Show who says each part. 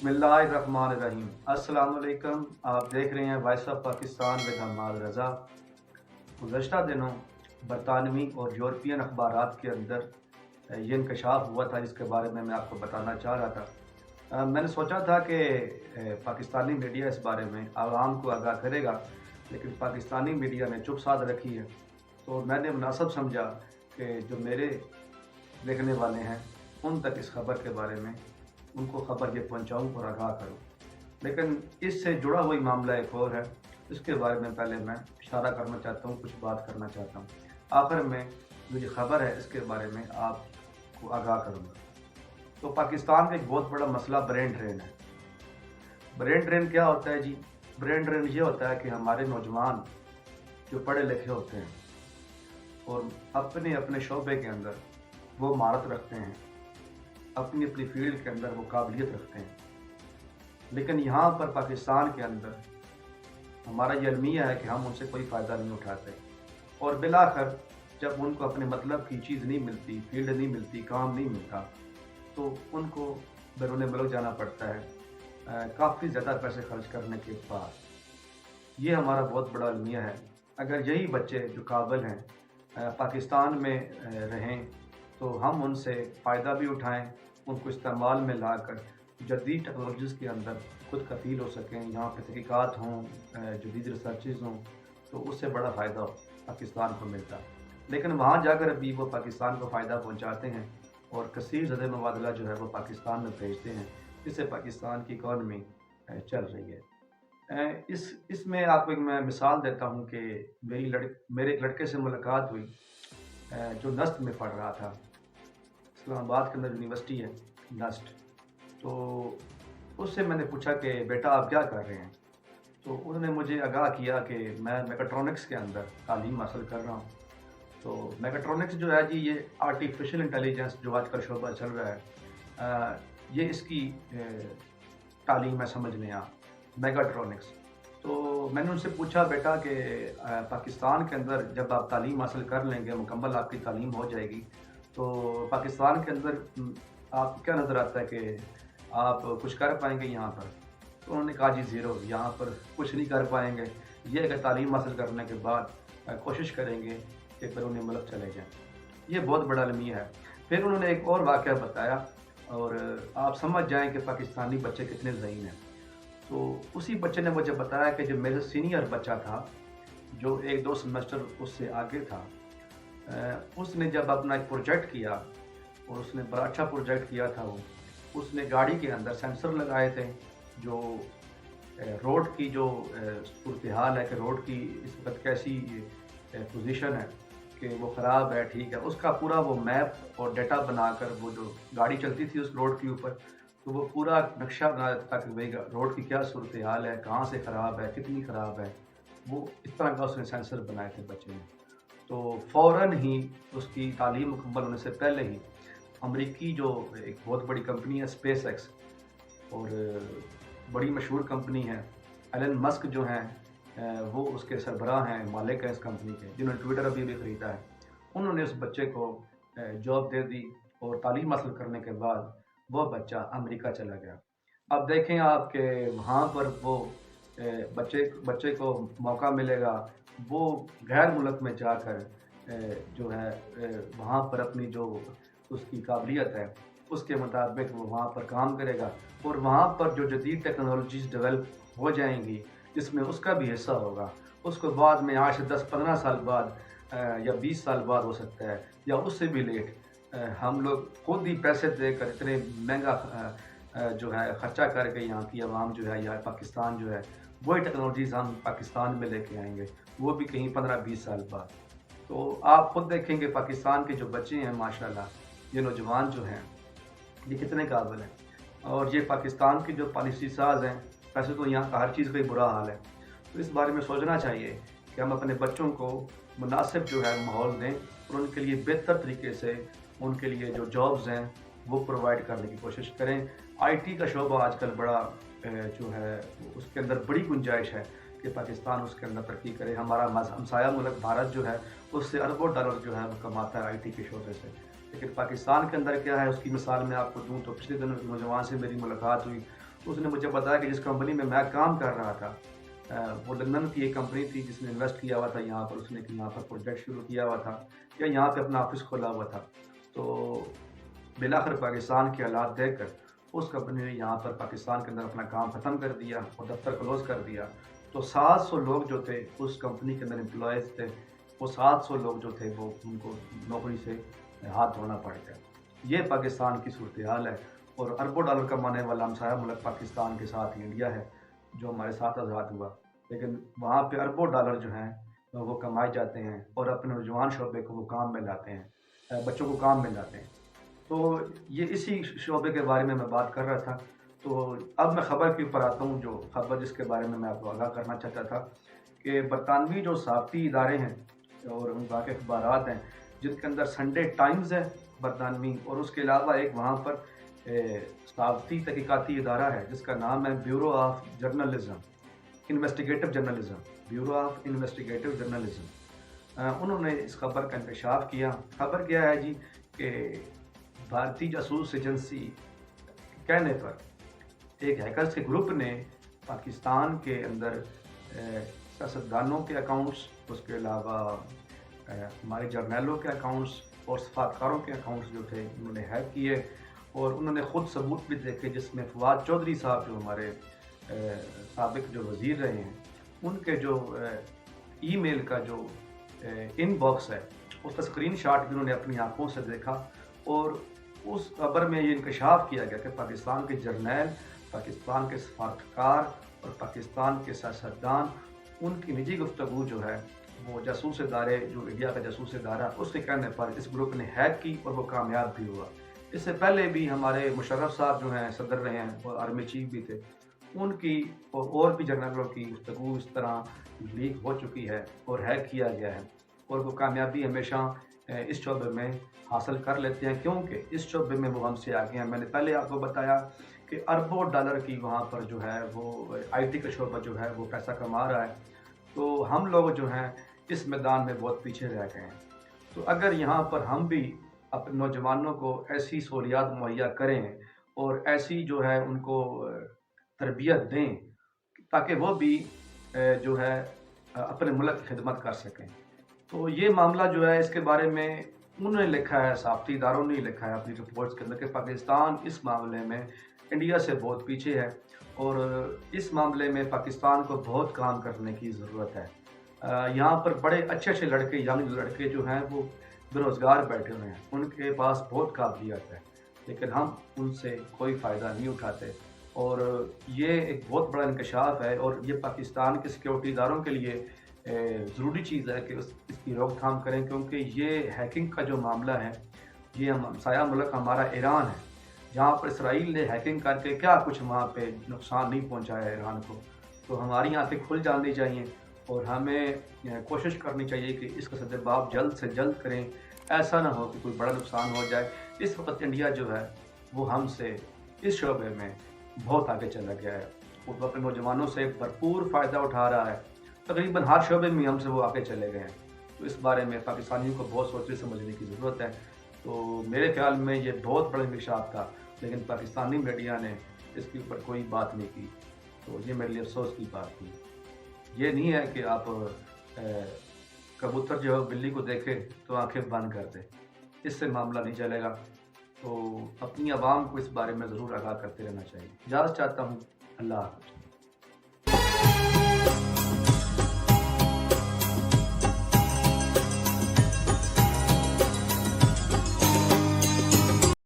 Speaker 1: बिस्मिल्लाहिर्रहमानिर्रहीम। अस्सलाम वालेकुम। आप देख रहे हैं voice of Pakistan with Hammad Raza. गुज़श्ता दिनों बरतानवी और यूरोपियन अखबारात के अंदर ये इंकशाफ हुआ था, जिसके बारे में मैं आपको बताना चाह रहा था। मैंने सोचा था कि पाकिस्तानी मीडिया इस बारे में आवाम को आगाह करेगा, लेकिन पाकिस्तानी मीडिया ने चुप साध रखी है। तो मैंने मुनासिब समझा कि जो मेरे देखने वाले हैं उन तक इस खबर के बारे में उनको खबर ये पहुंचाऊं और आगाह करूं। लेकिन इससे जुड़ा हुआ मामला एक और है, इसके बारे में पहले मैं इशारा करना चाहता हूं, कुछ बात करना चाहता हूं। आखिर में जो ये खबर है इसके बारे में आपको आगाह करूंगा। तो पाकिस्तान का एक बहुत बड़ा मसला ब्रेन ड्रेन है। ब्रेन ड्रेन क्या होता है जी? ब्रेन ड्रेन ये होता है कि हमारे नौजवान जो पढ़े लिखे होते हैं और अपने अपने शोबे के अंदर वो महारत रखते हैं, अपनी अपनी फील्ड के अंदर वो काबिलियत रखते हैं, लेकिन यहाँ पर पाकिस्तान के अंदर हमारा ये अलमिया है कि हम उनसे कोई फ़ायदा नहीं उठाते, और बिलाखिर जब उनको अपने मतलब की चीज़ नहीं मिलती, फील्ड नहीं मिलती, काम नहीं मिलता, तो उनको बैरून मुल्क जाना पड़ता है काफ़ी ज़्यादा पैसे खर्च करने के बाद। ये हमारा बहुत बड़ा अलमिया है। अगर यही बच्चे जो काबिल हैं पाकिस्तान में रहें, तो हम उनसे फ़ायदा भी उठाएं, उनको इस्तेमाल में लाकर जदीद टेक्नोलॉजीज़ के अंदर खुद कफ़ील हो सकें, यहाँ पर तहक़ीक़ात हों, जदीद रिसर्चेज़ हों, तो उससे बड़ा फ़ायदा पाकिस्तान को मिलता। लेकिन वहाँ जाकर भी वो पाकिस्तान को फ़ायदा पहुँचाते हैं और कसीर ज़द मुबादला जो है वो पाकिस्तान में भेजते हैं, जिससे पाकिस्तान की इकॉनमी चल रही है। इसमें आपको एक मैं मिसाल देता हूँ कि मेरे एक लड़के से मुलाकात हुई जो नस्ट में पढ़ रहा था। इस्लामाबाद के अंदर यूनिवर्सिटी है नस्ट। तो उससे मैंने पूछा कि बेटा आप क्या कर रहे हैं? तो उन्होंने मुझे आगाह किया कि मैं मैकेट्रॉनिक्स के अंदर तालीम हासिल कर रहा हूँ। तो मैकेट्रॉनिक्स जो है जी, ये आर्टिफिशियल इंटेलिजेंस जो आजकल शोबा चल रहा है, ये इसकी तालीम है, समझ लें आप, मैकेट्रॉनिक्स। तो मैंने उनसे पूछा बेटा कि पाकिस्तान के अंदर जब आप तालीम हासिल कर लेंगे, मुकम्मल आपकी तालीम हो जाएगी, तो पाकिस्तान के अंदर आपको क्या नज़र आता है कि आप कुछ कर पाएंगे यहाँ पर? तो उन्होंने कहा जी ज़ीरो, यहाँ पर कुछ नहीं कर पाएंगे। ये कि तालीम हासिल करने के बाद कोशिश करेंगे कि बैरून मुल्क चले जाएँ। ये बहुत बड़ा अलमिया है। फिर उन्होंने एक और वाक़या बताया और आप समझ जाएँ कि पाकिस्तानी बच्चे कितने ज़हीन हैं। तो उसी बच्चे ने मुझे बताया कि जो मेरे सीनियर बच्चा था, जो 1-2 सेमेस्टर उससे आगे था, उसने जब अपना एक प्रोजेक्ट किया और उसने बड़ा अच्छा प्रोजेक्ट किया था उसने गाड़ी के अंदर सेंसर लगाए थे, जो रोड की जो सूरत हाल है कि रोड की इस वक्त कैसी पोजीशन है कि वो ख़राब है, ठीक है, उसका पूरा वो मैप और डेटा बनाकर वो जो गाड़ी चलती थी उस रोड के ऊपर, तो वो पूरा नक्शा बना देता था कि भाई रोड की क्या सूरत हाल है, कहाँ से ख़राब है, कितनी ख़राब है। वो इस तरह का उसने सेंसर बनाए थे बच्चे ने। तो फ़ौरन ही उसकी तालीम मुकम्मल होने से पहले ही अमरीकी जो एक बहुत बड़ी कंपनी है स्पेस एक्स, और बड़ी मशहूर कंपनी है, एलन मस्क जो हैं वो उसके सरबराह हैं, मालिक हैं इस कंपनी के, जिन्होंने ट्विटर अभी भी ख़रीदा है। उन्होंने उस बच्चे को जॉब दे दी और तालीम हासिल करने के बाद वो बच्चा अमेरिका चला गया। अब देखें आप कि वहाँ पर वो बच्चे को मौका मिलेगा, वो गैर मुल्क में जाकर जो है वहाँ पर अपनी जो उसकी काबिलियत है उसके मुताबिक वो वहाँ पर काम करेगा, और वहाँ पर जो जदीद टेक्नोलॉजीज़ डेवलप हो जाएंगी जिसमें उसका भी हिस्सा होगा, उसको बाद में आज से 10-15 साल बाद या 20 साल बाद हो सकता है या उससे भी लेट, हम लोग खुद ही पैसे देकर इतने महंगा जो है ख़र्चा करके यहाँ की आवाम जो है या पाकिस्तान जो है वही टेक्नोलॉजीज़ हम पाकिस्तान में लेके आएंगे, वो भी कहीं 15-20 साल बाद। तो आप खुद देखेंगे पाकिस्तान के जो बच्चे हैं माशाल्लाह, ये नौजवान जो हैं ये कितने काबिल हैं, और ये पाकिस्तान के जो पॉलिसी साज हैं, वैसे तो यहाँ का हर चीज़ का ही बुरा हाल है, तो इस बारे में सोचना चाहिए कि हम अपने बच्चों को मुनासिब जो है माहौल दें और उनके लिए बेहतर तरीके से उनके लिए जो जॉब्स हैं वो प्रोवाइड करने की कोशिश करें। आईटी का शोबा आजकल बड़ा जो है उसके अंदर बड़ी गुंजाइश है कि पाकिस्तान उसके अंदर तरक्की करे। हमारा हमसाया मुल्क भारत जो है उससे अरबों डॉलर जो है वो कमाता है आईटी के शोबे से, लेकिन पाकिस्तान के अंदर क्या है उसकी मिसाल मैं आपको दूं तो पिछले दिनों एक नौजवान से मेरी मुलाकात हुई, تو اس نے مجھے بتایا کہ جس کمپنی میں کام کر رہا تھا وہ لندن کی ایک کمپنی تھی جس نے انویسٹ کیا ہوا تھا یہاں پر، اس نے یہاں پر پروجیکٹ شروع کیا ہوا تھا یا یہاں پہ اپنا آفس کھولا ہوا تھا. تو بالآخر پاکستان کے حالات دیکھ کر اس کمپنی نے یہاں پر پاکستان کے اندر اپنا کام ختم کر دیا اور دفتر کلوز کر دیا. تو 700 لوگ جو تھے اس کمپنی کے اندر امپلائز تھے، وہ 700 لوگ جو تھے وہ ان کو نوکری سے ہاتھ دھونا پڑ گیا. یہ پاکستان کی صورتحال ہے اور اربوں ڈالر کمانے والا ہمسایہ ملک پاکستان کے ساتھ انڈیا ہے جو ہمارے ساتھ آزاد ہوا، لیکن وہاں پہ اربوں ڈالر جو ہیں وہ کمائے جاتے ہیں اور اپنے نوجوان شعبے کو وہ کام میں لاتے ہیں، بچوں کو کام میں لاتے ہیں. تو یہ اسی شعبے کے بارے میں بات کر رہا تھا. تو اب میں خبر کے اوپر آتا ہوں، جو خبر جس کے بارے میں آپ کو آگاہ کرنا چاہتا تھا کہ برطانوی جو صحافتی ادارے ہیں اور ان کا اخبارات ہیں جن کے اندر سنڈے ٹائمز ہے برطانوی، اور اس کے علاوہ ایک وہاں پر صحافتی تحقیقاتی ادارہ ہے جس کا نام ہے bureau of journalism, investigative journalism, bureau of investigative journalism. انہوں نے اس خبر کا انکشاف کیا. خبر کیا ہے جی کہ بھارتی جاسوس ایجنسی کہنے پر ایک ہیکرز کے گروپ نے پاکستان کے اندر سیاستدانوں کے اکاؤنٹس، اس کے علاوہ ہمارے جرنیلوں کے اکاؤنٹس اور سفارتکاروں کے اکاؤنٹس جو تھے انہوں نے ہیک کیے، اور انہوں نے خود ثبوت بھی دیکھے جس میں فواد چودھری صاحب جو ہمارے سابق جو وزیر رہے ہیں ان کے جو ای میل کا جو ان باکس ہے اس کا اسکرین شاٹ بھی انہوں نے اپنی آنکھوں سے دیکھا. اور اس خبر میں یہ انکشاف کیا گیا کہ پاکستان کے جرنیل، پاکستان کے سفارتکار اور پاکستان کے سیاستدان ان کی نجی گفتگو جو ہے وہ جاسوس ادارے، جو انڈیا کا جاسوس ادارہ اس کے کہنے پر اس گروپ نے ہیک کی اور وہ کامیاب بھی ہوا. اس سے پہلے بھی ہمارے مشرف صاحب جو ہیں صدر رہے ہیں اور آرمی چیف بھی تھے، ان کی اور بھی جرنیلوں کی گفتگو اس طرح لیک ہو چکی ہے اور ہیک کیا گیا ہے، اور وہ کامیابی ہمیشہ اس شعبے میں حاصل کر لیتے ہیں کیونکہ اس شعبے میں وہ ہم سے آگے ہیں. میں نے پہلے آپ کو بتایا کہ اربوں ڈالر کی وہاں پر جو ہے وہ آئی ٹی کا شعبہ جو ہے وہ پیسہ کما رہا ہے. تو ہم لوگ جو ہیں اس میدان میں بہت پیچھے رہ گئے ہیں. تو اگر یہاں پر ہم بھی اپنے نوجوانوں کو ایسی سہولیات مہیا کریں اور ایسی جو ہے ان کو تربیت دیں تاکہ وہ بھی جو ہے اپنے ملک کی خدمت کر سکیں. تو یہ معاملہ جو ہے اس کے بارے میں انہوں نے لکھا ہے، صحافتی اداروں نے لکھا ہے اپنی رپورٹس کے اندر کہ پاکستان اس معاملے میں انڈیا سے بہت پیچھے ہے اور اس معاملے میں پاکستان کو بہت کام کرنے کی ضرورت ہے. یہاں پر بڑے اچھے اچھے لڑکے، ینگ لڑکے جو ہیں وہ بے روزگار بیٹھے ہوئے ہیں، ان کے پاس بہت قابلیت ہے لیکن ہم ان سے کوئی فائدہ نہیں اٹھاتے. اور یہ ایک بہت بڑا انکشاف ہے اور یہ پاکستان کے سیکیورٹی اداروں کے لیے ضروری چیز ہے کہ اس کی روک تھام کریں، کیونکہ یہ ہیکنگ کا جو معاملہ ہے، یہ ہمسایہ ملک ہمارا ایران ہے جہاں پر اسرائیل نے ہیکنگ کر کے کیا کچھ وہاں پہ نقصان نہیں پہنچایا ہے ایران کو. تو ہماری آنکھیں کھل جانی چاہیے اور ہمیں کوشش کرنی چاہیے کہ اس کا سدباب جلد سے جلد کریں، ایسا نہ ہو کہ کوئی بڑا نقصان ہو جائے. اس وقت انڈیا جو ہے وہ ہم سے اس شعبے میں بہت آگے چلا گیا ہے، وہ اپنے نوجوانوں سے بھرپور فائدہ اٹھا رہا ہے، تقریباً ہر شعبے میں ہم سے وہ آگے چلے گئے ہیں. تو اس بارے میں پاکستانیوں کو بہت سوچنے سمجھنے کی ضرورت ہے. تو میرے خیال میں یہ بہت بڑا انکشاف تھا لیکن پاکستانی میڈیا نے اس کے اوپر کوئی بات نہیں کی، تو یہ میرے لیے افسوس کی بات تھی. یہ نہیں ہے کہ آپ کبوتر جو ہے بلی کو دیکھے تو آنکھیں بند کر دے، اس سے معاملہ نہیں چلے گا. تو اپنی عوام کو اس بارے میں ضرور آگاہ کرتے رہنا چاہیے. اجازت چاہتا ہوں. اللہ حافظ.